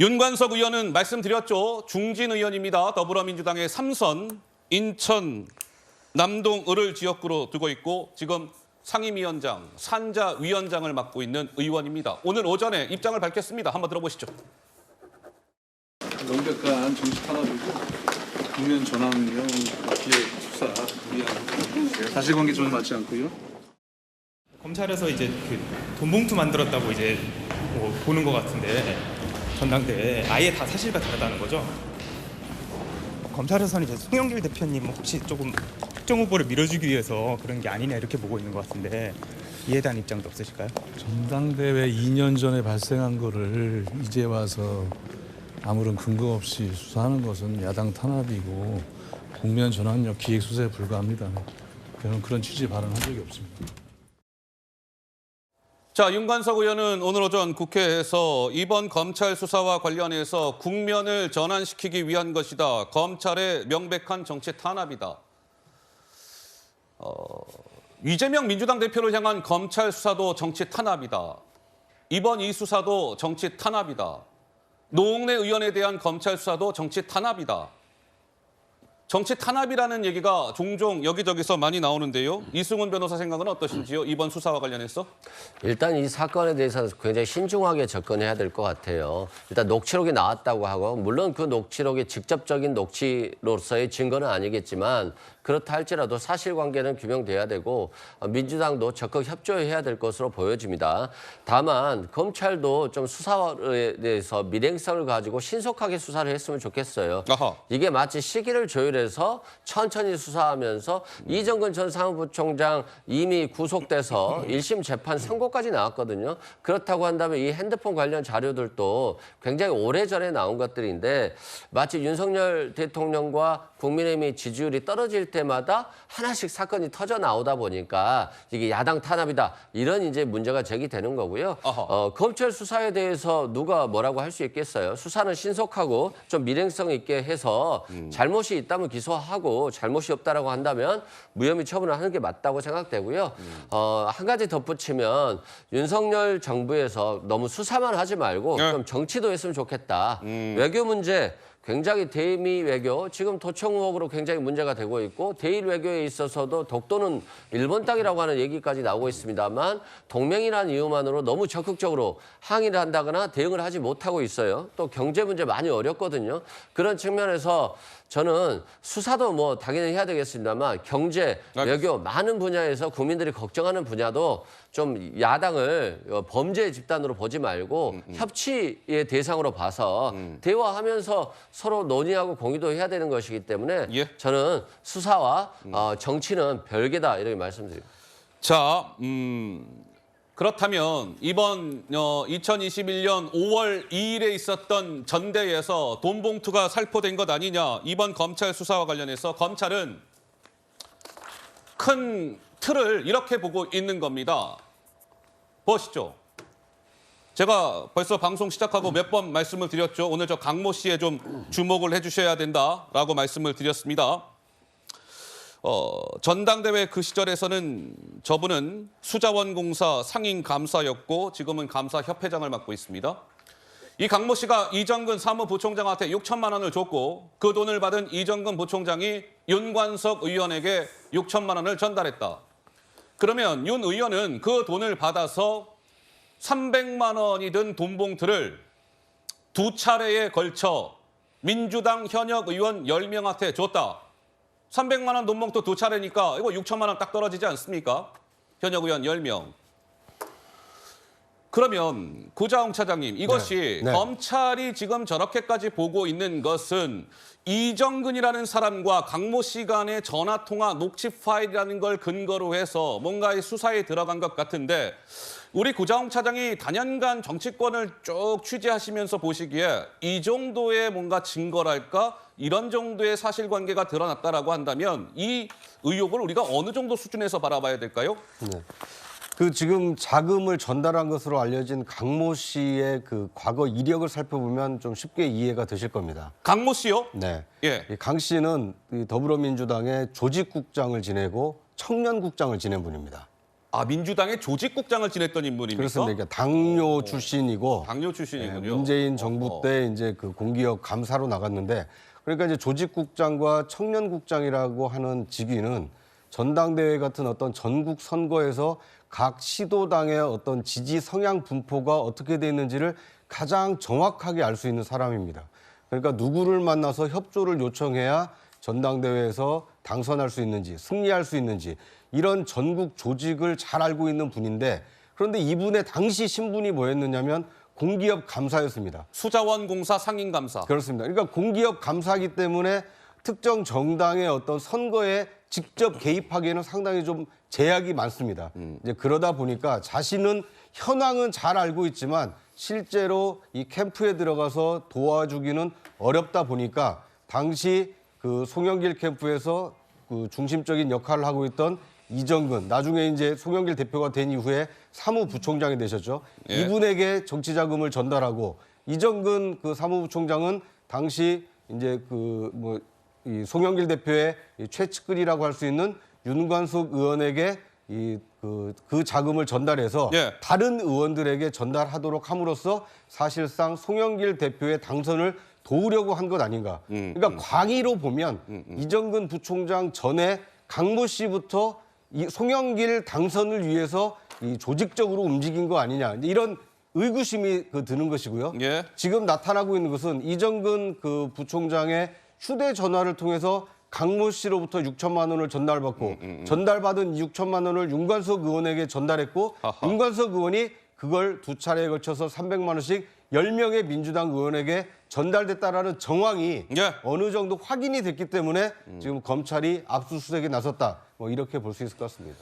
윤관석 의원은 말씀드렸죠. 중진 의원입니다. 더불어민주당의 3선 인천 남동을을 지역구로 두고 있고 지금 상임위원장, 산자위원장을 맡고 있는 의원입니다. 오늘 오전에 입장을 밝혔습니다. 한번 들어보시죠. 명백한 정치 탄압이고 국면 전환형 기획 수사 무리한 사실관계 저는 맞지 않고요. 검찰에서 이제 그 돈봉투 만들었다고 이제 뭐 보는 것 같은데 전당대회 아예 다 사실과 다르다는 거죠. 검찰에서는 이제 송영길 대표님 혹시 조금 특정 후보를 밀어주기 위해서 그런 게 아니냐 이렇게 보고 있는 것 같은데 이에 대한 입장도 없으실까요? 전당대회 2년 전에 발생한 거를 이제 와서 아무런 근거 없이 수사하는 것은 야당 탄압이고 국면 전환력 기획 수사에 불과합니다. 저는 그런 취지 발언한 적이 없습니다. 자, 윤관석 의원은 오늘 오전 국회에서 이번 검찰 수사와 관련해서 국면을 전환시키기 위한 것이다. 검찰의 명백한 정치 탄압이다. 이재명 민주당 대표를 향한 검찰 수사도 정치 탄압이다. 이번 이 수사도 정치 탄압이다. 노웅래 의원에 대한 검찰 수사도 정치 탄압이다. 정치 탄압이라는 얘기가 종종 여기저기서 많이 나오는데요. 이승훈 변호사 생각은 어떠신지요? 이번 수사와 관련해서? 일단 이 사건에 대해서 굉장히 신중하게 접근해야 될 것 같아요. 일단 녹취록이 나왔다고 하고 물론 그 녹취록이 직접적인 녹취로서의 증거는 아니겠지만 그렇다 할지라도 사실관계는 규명돼야 되고 민주당도 적극 협조해야 될 것으로 보여집니다. 다만 검찰도 좀 수사에 대해서 밀행성을 가지고 신속하게 수사를 했으면 좋겠어요. 아하. 이게 마치 시기를 조율해서 천천히 수사하면서 이정근 전 사무부총장 이미 구속돼서 1심 재판 선고까지 나왔거든요. 그렇다고 한다면 이 핸드폰 관련 자료들도 굉장히 오래전에 나온 것들인데 마치 윤석열 대통령과 국민의힘의 지지율이 떨어질 때마다 하나씩 사건이 터져 나오다 보니까 이게 야당 탄압이다 이런 이제 문제가 제기되는 거고요. 검찰 수사에 대해서 누가 뭐라고 할 수 있겠어요. 수사는 신속하고 좀 밀행성 있게 해서 잘못이 있다면 기소하고 잘못이 없다라고 한다면 무혐의 처분을 하는 게 맞다고 생각되고요. 한 가지 덧붙이면 윤석열 정부에서 너무 수사만 하지 말고 좀 정치도 했으면 좋겠다. 외교 문제 굉장히 대미 외교, 지금 도청 의혹으로 굉장히 문제가 되고 있고 대일 외교에 있어서도 독도는 일본 땅이라고 하는 얘기까지 나오고 있습니다만 동맹이라는 이유만으로 너무 적극적으로 항의를 한다거나 대응을 하지 못하고 있어요. 또 경제 문제 많이 어렵거든요. 그런 측면에서 저는 수사도 뭐 당연히 해야 되겠습니다만 경제, 외교 많은 분야에서 국민들이 걱정하는 분야도 좀 야당을 범죄 집단으로 보지 말고 협치의 대상으로 봐서 대화하면서 서로 논의하고 공유도 해야 되는 것이기 때문에 저는 수사와 정치는 별개다 이렇게 말씀드립니다. 자, 그렇다면 이번 2021년 5월 2일에 있었던 전대에서 돈봉투가 살포된 것 아니냐. 이번 검찰 수사와 관련해서 검찰은 큰 틀을 이렇게 보고 있는 겁니다. 보시죠. 제가 벌써 방송 시작하고 몇 번 말씀을 드렸죠. 오늘 저 강모 씨에 좀 주목을 해주셔야 된다라고 말씀을 드렸습니다. 전당대회 그 시절에서는 저분은 수자원공사 상임감사였고 지금은 감사협회장을 맡고 있습니다. 이 강모 씨가 이정근 사무부총장한테 6천만 원을 줬고 그 돈을 받은 이정근 부총장이 윤관석 의원에게 6천만 원을 전달했다. 그러면 윤 의원은 그 돈을 받아서 300만 원이 든 돈봉투를 두 차례에 걸쳐 민주당 현역 의원 10명한테 줬다. 300만 원 돈봉투 두 차례니까 이거 6천만 원 딱 떨어지지 않습니까? 현역 의원 10명. 그러면 구자홍 차장님, 이것이 검찰이 지금 저렇게까지 보고 있는 것은 이정근이라는 사람과 강모 씨 간의 전화통화 녹취 파일이라는 걸 근거로 해서 뭔가 이 수사에 들어간 것 같은데 우리 구자홍 차장이 단연간 정치권을 쭉 취재하시면서 보시기에 이 정도의 뭔가 증거랄까 이런 정도의 사실관계가 드러났다라고 한다면 이 의혹을 우리가 어느 정도 수준에서 바라봐야 될까요? 그 지금 자금을 전달한 것으로 알려진 강모 씨의 그 과거 이력을 살펴보면 좀 쉽게 이해가 되실 겁니다. 강모 씨요? 네. 예. 강 씨는 더불어민주당의 조직국장을 지내고 청년국장을 지낸 분입니다. 아, 민주당의 조직국장을 지냈던 인물입니까? 그렇습니다. 그러니까 당뇨 출신이고 당뇨 출신이군요. 문재인 정부 때 이제 그 공기업 감사로 나갔는데 그러니까 이제 조직국장과 청년국장이라고 하는 직위는 전당대회 같은 어떤 전국 선거에서 각 시도당의 어떤 지지 성향 분포가 어떻게 돼 있는지를 가장 정확하게 알 수 있는 사람입니다. 그러니까 누구를 만나서 협조를 요청해야 전당대회에서 당선할 수 있는지 승리할 수 있는지 이런 전국 조직을 잘 알고 있는 분인데 그런데 이분의 당시 신분이 뭐였느냐면 공기업 감사였습니다. 수자원공사 상임감사. 그렇습니다. 그러니까 공기업 감사이기 때문에 특정 정당의 어떤 선거에 직접 개입하기에는 상당히 좀 제약이 많습니다. 이제 그러다 보니까 자신은 현황은 잘 알고 있지만 실제로 이 캠프에 들어가서 도와주기는 어렵다 보니까 당시 그 송영길 캠프에서 그 중심적인 역할을 하고 있던 이정근, 나중에 이제 송영길 대표가 된 이후에 사무부총장이 되셨죠. 예. 이분에게 정치 자금을 전달하고 이정근 그 사무부총장은 당시 이제 그 이 송영길 대표의 이 최측근이라고 할 수 있는 윤관숙 의원에게 그 자금을 전달해서 예. 다른 의원들에게 전달하도록 함으로써 사실상 송영길 대표의 당선을 도우려고 한 것 아닌가. 그러니까 광의로 보면 이정근 부총장 전에 강모 씨부터 이 송영길 당선을 위해서 이 조직적으로 움직인 거 아니냐. 이런 의구심이 드는 것이고요. 예. 지금 나타나고 있는 것은 이정근 그 부총장의 휴대전화를 통해서 강모 씨로부터 6천만 원을 전달받고 전달받은 6천만 원을 윤관석 의원에게 전달했고 아하. 윤관석 의원이 그걸 두 차례에 걸쳐서 300만 원씩 10명의 민주당 의원에게 전달됐다라는 정황이 예. 어느 정도 확인이 됐기 때문에 지금 검찰이 압수수색에 나섰다. 뭐 이렇게 볼 수 있을 것 같습니다.